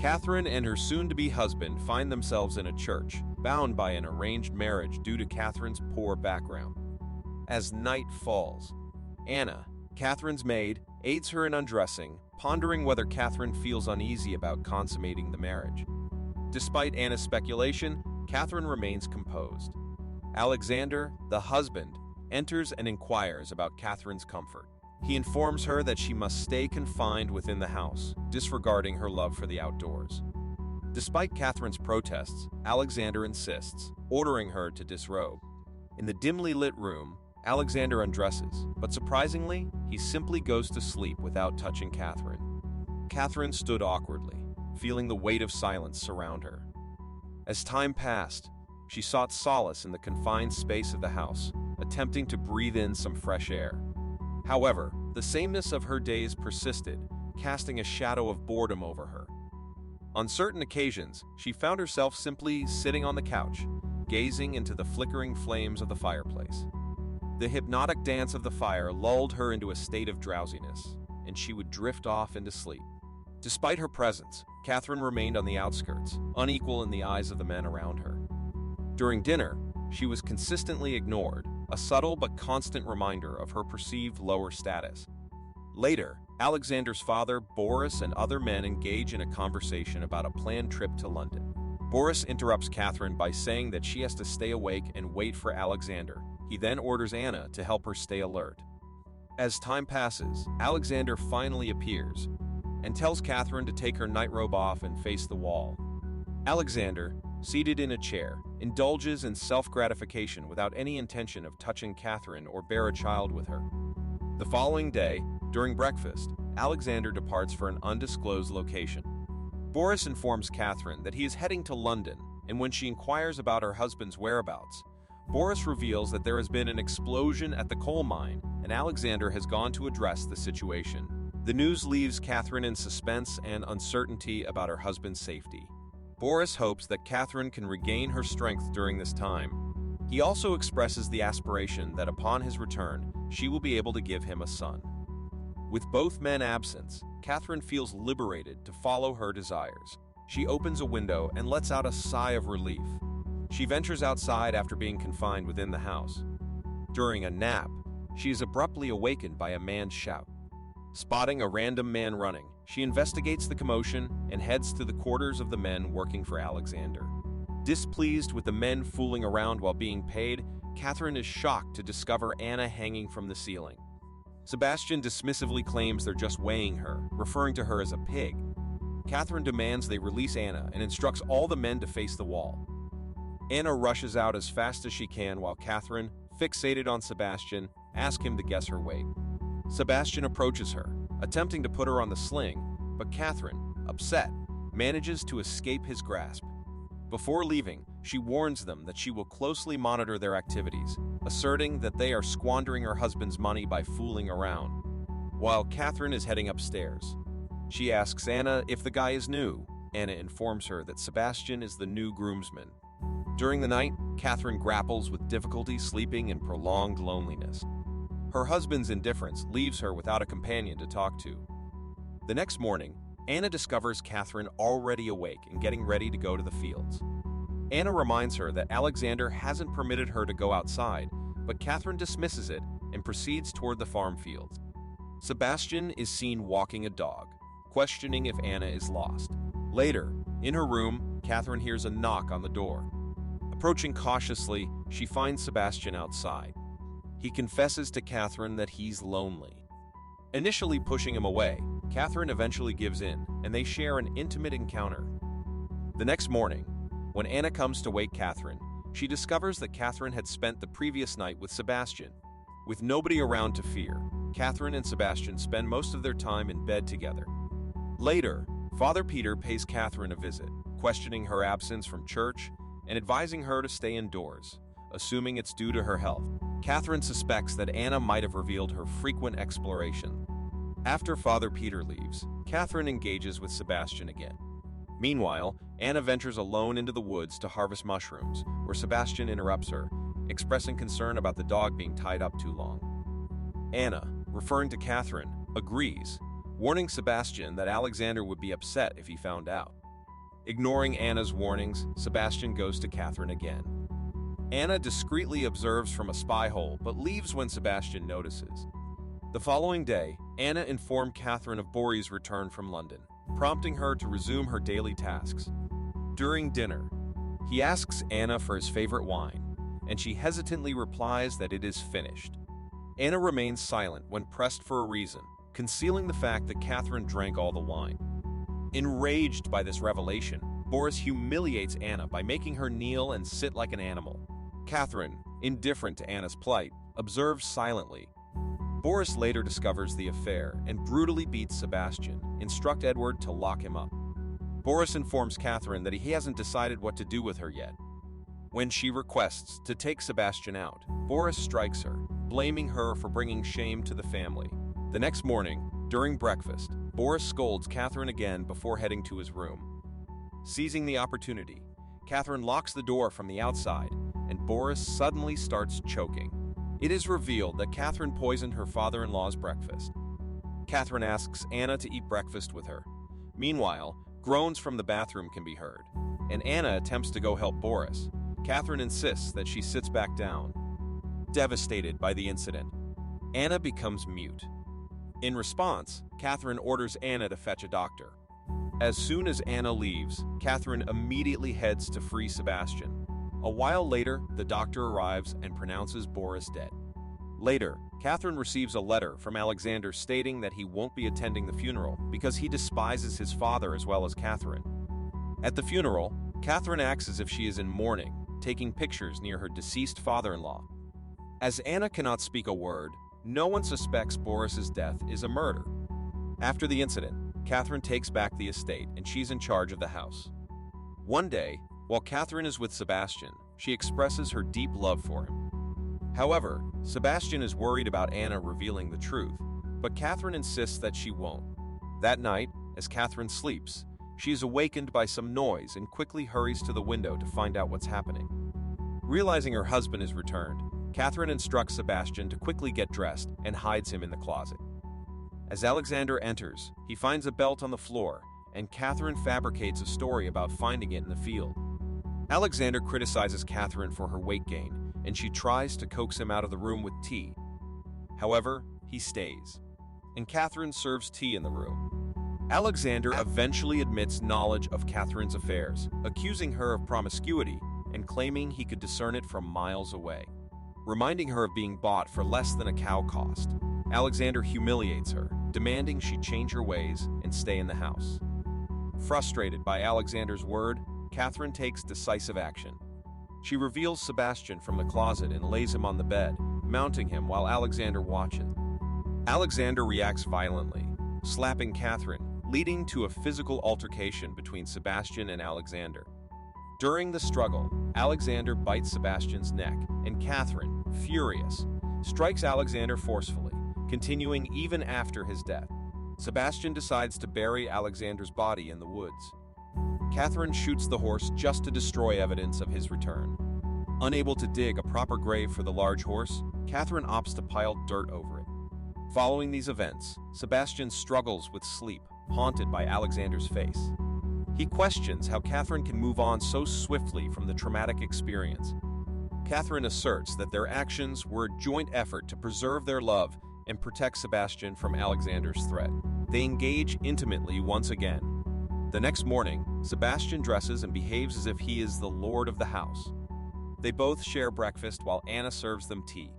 Catherine and her soon-to-be husband find themselves in a church, bound by an arranged marriage due to Catherine's poor background. As night falls, Anna, Catherine's maid, aids her in undressing, pondering whether Catherine feels uneasy about consummating the marriage. Despite Anna's speculation, Catherine remains composed. Alexander, the husband, enters and inquires about Catherine's comfort. He informs her that she must stay confined within the house, disregarding her love for the outdoors. Despite Catherine's protests, Alexander insists, ordering her to disrobe. In the dimly lit room, Alexander undresses, but surprisingly, he simply goes to sleep without touching Catherine. Catherine stood awkwardly, feeling the weight of silence surround her. As time passed, she sought solace in the confined space of the house, attempting to breathe in some fresh air. However, the sameness of her days persisted, casting a shadow of boredom over her. On certain occasions, she found herself simply sitting on the couch, gazing into the flickering flames of the fireplace. The hypnotic dance of the fire lulled her into a state of drowsiness, and she would drift off into sleep. Despite her presence, Catherine remained on the outskirts, unequal in the eyes of the men around her. During dinner, she was consistently ignored, a subtle but constant reminder of her perceived lower status. Later, Alexander's father, Boris, and other men engage in a conversation about a planned trip to London. Boris interrupts Catherine by saying that she has to stay awake and wait for Alexander. He then orders Anna to help her stay alert. As time passes, Alexander finally appears and tells Catherine to take her nightrobe off and face the wall. Alexander, seated in a chair, indulges in self-gratification without any intention of touching Catherine or bear a child with her. The following day, during breakfast, Alexander departs for an undisclosed location. Boris informs Catherine that he is heading to London, and when she inquires about her husband's whereabouts, Boris reveals that there has been an explosion at the coal mine, and Alexander has gone to address the situation. The news leaves Catherine in suspense and uncertainty about her husband's safety. Boris hopes that Catherine can regain her strength during this time. He also expresses the aspiration that upon his return, she will be able to give him a son. With both men absent, Catherine feels liberated to follow her desires. She opens a window and lets out a sigh of relief. She ventures outside after being confined within the house. During a nap, she is abruptly awakened by a man's shout. Spotting a random man running, she investigates the commotion and heads to the quarters of the men working for Alexander. Displeased with the men fooling around while being paid, Catherine is shocked to discover Anna hanging from the ceiling. Sebastian dismissively claims they're just weighing her, referring to her as a pig. Catherine demands they release Anna and instructs all the men to face the wall. Anna rushes out as fast as she can while Catherine, fixated on Sebastian, asks him to guess her weight. Sebastian approaches her, attempting to put her on the sling, but Catherine, upset, manages to escape his grasp. Before leaving, she warns them that she will closely monitor their activities, asserting that they are squandering her husband's money by fooling around. While Catherine is heading upstairs, she asks Anna if the guy is new. Anna informs her that Sebastian is the new groomsman. During the night, Catherine grapples with difficulty sleeping in prolonged loneliness. Her husband's indifference leaves her without a companion to talk to. The next morning, Anna discovers Catherine already awake and getting ready to go to the fields. Anna reminds her that Alexander hasn't permitted her to go outside, but Catherine dismisses it and proceeds toward the farm fields. Sebastian is seen walking a dog, questioning if Anna is lost. Later, in her room, Catherine hears a knock on the door. Approaching cautiously, she finds Sebastian outside. He confesses to Catherine that he's lonely. Initially pushing him away, Catherine eventually gives in, and they share an intimate encounter. The next morning, when Anna comes to wake Catherine, she discovers that Catherine had spent the previous night with Sebastian. With nobody around to fear, Catherine and Sebastian spend most of their time in bed together. Later, Father Peter pays Catherine a visit, questioning her absence from church and advising her to stay indoors, assuming it's due to her health. Catherine suspects that Anna might have revealed her frequent exploration. After Father Peter leaves, Catherine engages with Sebastian again. Meanwhile, Anna ventures alone into the woods to harvest mushrooms, where Sebastian interrupts her, expressing concern about the dog being tied up too long. Anna, referring to Catherine, agrees, warning Sebastian that Alexander would be upset if he found out. Ignoring Anna's warnings, Sebastian goes to Catherine again. Anna discreetly observes from a spy hole, but leaves when Sebastian notices. The following day, Anna informed Catherine of Borri's return from London, prompting her to resume her daily tasks. During dinner, he asks Anna for his favorite wine, and she hesitantly replies that it is finished. Anna remains silent when pressed for a reason, concealing the fact that Catherine drank all the wine. Enraged by this revelation, Boris humiliates Anna by making her kneel and sit like an animal. Catherine, indifferent to Anna's plight, observes silently. Boris later discovers the affair and brutally beats Sebastian, instructing Edward to lock him up. Boris informs Catherine that he hasn't decided what to do with her yet. When she requests to take Sebastian out, Boris strikes her, blaming her for bringing shame to the family. The next morning, during breakfast, Boris scolds Catherine again before heading to his room. Seizing the opportunity, Catherine locks the door from the outside, and Boris suddenly starts choking. It is revealed that Catherine poisoned her father-in-law's breakfast. Catherine asks Anna to eat breakfast with her. Meanwhile, groans from the bathroom can be heard, and Anna attempts to go help Boris. Catherine insists that she sits back down. Devastated by the incident, Anna becomes mute. In response, Catherine orders Anna to fetch a doctor. As soon as Anna leaves, Catherine immediately heads to free Sebastian. A while later, the doctor arrives and pronounces Boris dead. Later, Catherine receives a letter from Alexander stating that he won't be attending the funeral because he despises his father as well as Catherine. At the funeral, Catherine acts as if she is in mourning, taking pictures near her deceased father-in-law. As Anna cannot speak a word, no one suspects Boris's death is a murder. After the incident, Catherine takes back the estate and she's in charge of the house. One day, while Catherine is with Sebastian, she expresses her deep love for him. However, Sebastian is worried about Anna revealing the truth, but Catherine insists that she won't. That night, as Catherine sleeps, she is awakened by some noise and quickly hurries to the window to find out what's happening. Realizing her husband is returned, Catherine instructs Sebastian to quickly get dressed and hides him in the closet. As Alexander enters, he finds a belt on the floor, and Catherine fabricates a story about finding it in the field. Alexander criticizes Catherine for her weight gain, and she tries to coax him out of the room with tea. However, he stays, and Catherine serves tea in the room. Alexander eventually admits knowledge of Catherine's affairs, accusing her of promiscuity and claiming he could discern it from miles away. Reminding her of being bought for less than a cow cost, Alexander humiliates her, demanding she change her ways and stay in the house. Frustrated by Alexander's word, Catherine takes decisive action. She reveals Sebastian from the closet and lays him on the bed, mounting him while Alexander watches. Alexander reacts violently, slapping Catherine, leading to a physical altercation between Sebastian and Alexander. During the struggle, Alexander bites Sebastian's neck, and Catherine, furious, strikes Alexander forcefully, continuing even after his death. Sebastian decides to bury Alexander's body in the woods. Catherine shoots the horse just to destroy evidence of his return. Unable to dig a proper grave for the large horse, Catherine opts to pile dirt over it. Following these events, Sebastian struggles with sleep, haunted by Alexander's face. He questions how Catherine can move on so swiftly from the traumatic experience. Catherine asserts that their actions were a joint effort to preserve their love and protect Sebastian from Alexander's threat. They engage intimately once again. The next morning, Sebastian dresses and behaves as if he is the lord of the house. They both share breakfast while Anna serves them tea.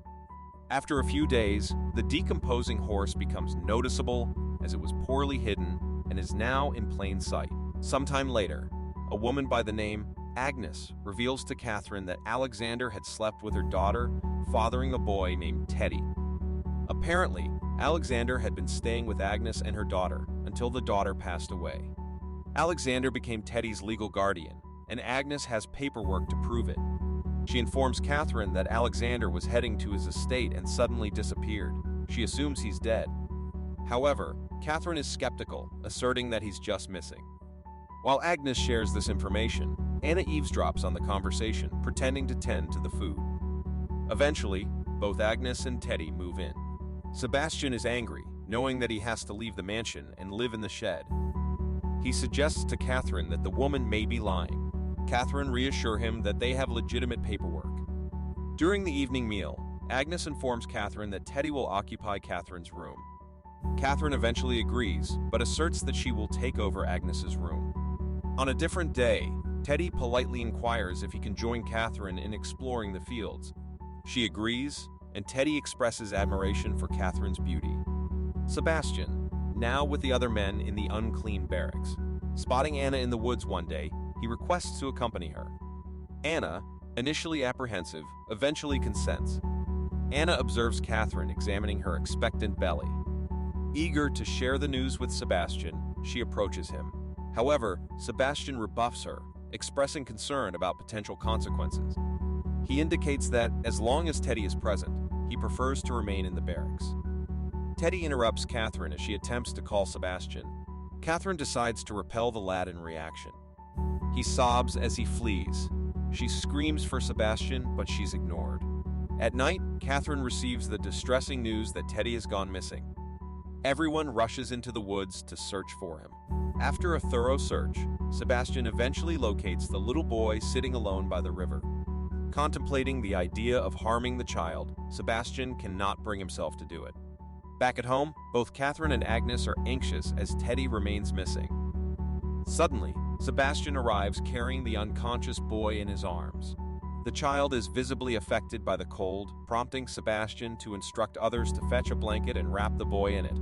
After a few days, the decomposing horse becomes noticeable as it was poorly hidden and is now in plain sight. Sometime later, a woman by the name Agnes reveals to Catherine that Alexander had slept with her daughter, fathering a boy named Teddy. Apparently, Alexander had been staying with Agnes and her daughter until the daughter passed away. Alexander became Teddy's legal guardian, and Agnes has paperwork to prove it. She informs Catherine that Alexander was heading to his estate and suddenly disappeared. She assumes he's dead. However, Catherine is skeptical, asserting that he's just missing. While Agnes shares this information, Anna eavesdrops on the conversation, pretending to tend to the food. Eventually, both Agnes and Teddy move in. Sebastian is angry, knowing that he has to leave the mansion and live in the shed. He suggests to Catherine that the woman may be lying. Catherine reassures him that they have legitimate paperwork. During the evening meal, Agnes informs Catherine that Teddy will occupy Catherine's room. Catherine eventually agrees, but asserts that she will take over Agnes's room. On a different day, Teddy politely inquires if he can join Catherine in exploring the fields. She agrees, and Teddy expresses admiration for Catherine's beauty. Sebastian, now with the other men in the unclean barracks. Spotting Anna in the woods one day, he requests to accompany her. Anna, initially apprehensive, eventually consents. Anna observes Catherine examining her expectant belly. Eager to share the news with Sebastian, she approaches him. However, Sebastian rebuffs her, expressing concern about potential consequences. He indicates that, as long as Teddy is present, he prefers to remain in the barracks. Teddy interrupts Catherine as she attempts to call Sebastian. Catherine decides to repel the lad in reaction. He sobs as he flees. She screams for Sebastian, but she's ignored. At night, Catherine receives the distressing news that Teddy has gone missing. Everyone rushes into the woods to search for him. After a thorough search, Sebastian eventually locates the little boy sitting alone by the river. Contemplating the idea of harming the child, Sebastian cannot bring himself to do it. Back at home, both Catherine and Agnes are anxious as Teddy remains missing. Suddenly, Sebastian arrives carrying the unconscious boy in his arms. The child is visibly affected by the cold, prompting Sebastian to instruct others to fetch a blanket and wrap the boy in it.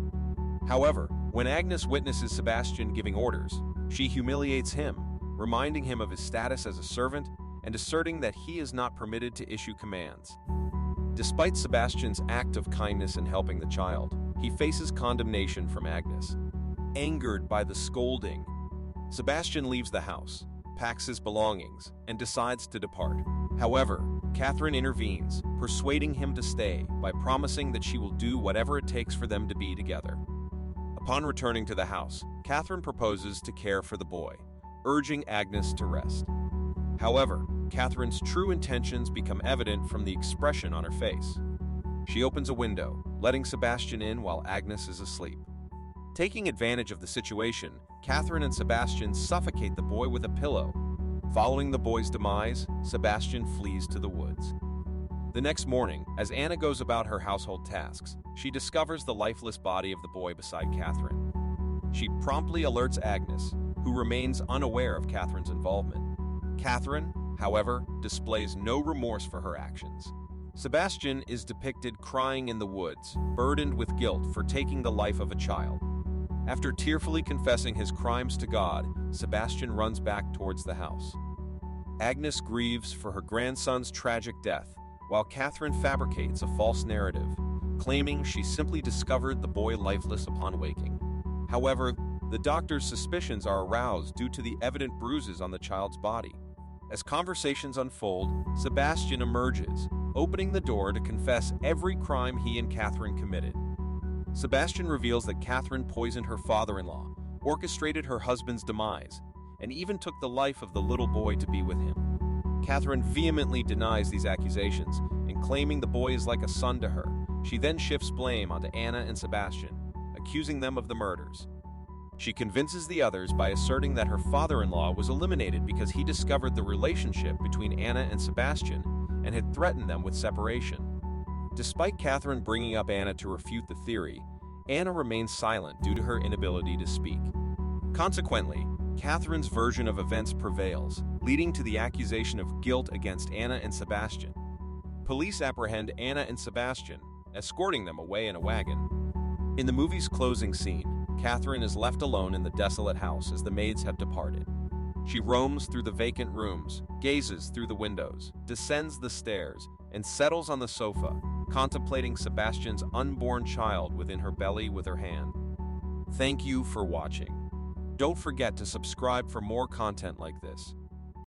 However, when Agnes witnesses Sebastian giving orders, she humiliates him, reminding him of his status as a servant and asserting that he is not permitted to issue commands. Despite Sebastian's act of kindness in helping the child, he faces condemnation from Agnes. Angered by the scolding, Sebastian leaves the house, packs his belongings, and decides to depart. However, Catherine intervenes, persuading him to stay by promising that she will do whatever it takes for them to be together. Upon returning to the house, Catherine proposes to care for the boy, urging Agnes to rest. However, Catherine's true intentions become evident from the expression on her face. She opens a window, letting Sebastian in while Agnes is asleep. Taking advantage of the situation, Catherine and Sebastian suffocate the boy with a pillow. Following the boy's demise, Sebastian flees to the woods. The next morning, as Anna goes about her household tasks, she discovers the lifeless body of the boy beside Catherine. She promptly alerts Agnes, who remains unaware of Catherine's involvement. Catherine, however, displays no remorse for her actions. Sebastian is depicted crying in the woods, burdened with guilt for taking the life of a child. After tearfully confessing his crimes to God, Sebastian runs back towards the house. Agnes grieves for her grandson's tragic death, while Catherine fabricates a false narrative, claiming she simply discovered the boy lifeless upon waking. However, the doctor's suspicions are aroused due to the evident bruises on the child's body. As conversations unfold, Sebastian emerges, opening the door to confess every crime he and Catherine committed. Sebastian reveals that Catherine poisoned her father-in-law, orchestrated her husband's demise, and even took the life of the little boy to be with him. Catherine vehemently denies these accusations, and claiming the boy is like a son to her, she then shifts blame onto Anna and Sebastian, accusing them of the murders. She convinces the others by asserting that her father-in-law was eliminated because he discovered the relationship between Anna and Sebastian and had threatened them with separation. Despite Catherine bringing up Anna to refute the theory, Anna remains silent due to her inability to speak. Consequently, Catherine's version of events prevails, leading to the accusation of guilt against Anna and Sebastian. Police apprehend Anna and Sebastian, escorting them away in a wagon. In the movie's closing scene, Catherine is left alone in the desolate house as the maids have departed. She roams through the vacant rooms, gazes through the windows, descends the stairs, and settles on the sofa, contemplating Sebastian's unborn child within her belly with her hand. Thank you for watching. Don't forget to subscribe for more content like this.